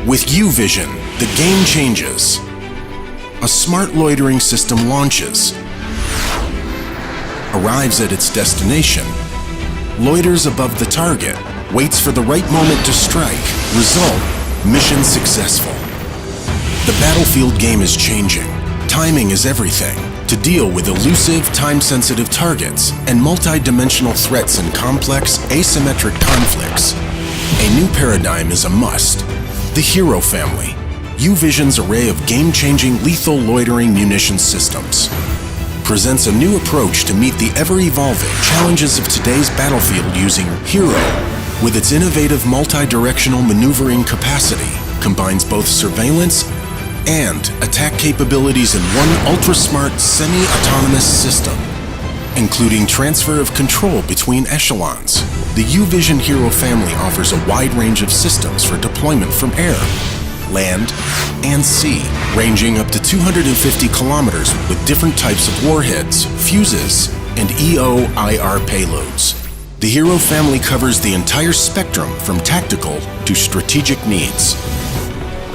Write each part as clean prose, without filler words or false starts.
With Uvision, the game changes. A smart loitering system launches, arrives at its destination, loiters above the target, waits for the right moment to strike. Result: mission successful. The battlefield game is changing. Timing is everything. To deal with elusive, time-sensitive targets and multi-dimensional threats in complex, asymmetric conflicts, a new paradigm is a must. The Hero family, Uvision's array of game-changing lethal loitering munition systems, presents a new approach to meet the ever-evolving challenges of today's battlefield using Hero, with its innovative multi-directional maneuvering capacity, combines both surveillance and attack capabilities in one ultra-smart semi-autonomous system, including transfer of control between echelons. The Uvision Hero family offers a wide range of systems for deployment from air, land, and sea, ranging up to 250 kilometers with different types of warheads, fuses, and EO/IR payloads. The Hero family covers the entire spectrum from tactical to strategic needs.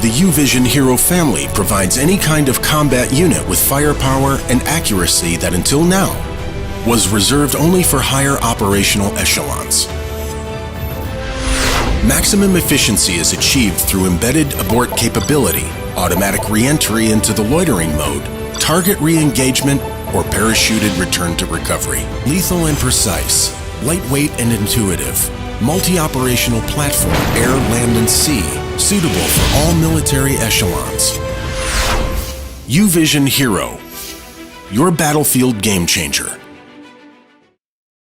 The Uvision Hero family provides any kind of combat unit with firepower and accuracy that until now was reserved only for higher operational echelons. Maximum efficiency is achieved through embedded abort capability, automatic re-entry into the loitering mode, target re-engagement, or parachuted return to recovery. Lethal and precise, lightweight and intuitive, multi-operational platform, air, land, and sea, suitable for all military echelons. Uvision Hero, your battlefield game changer.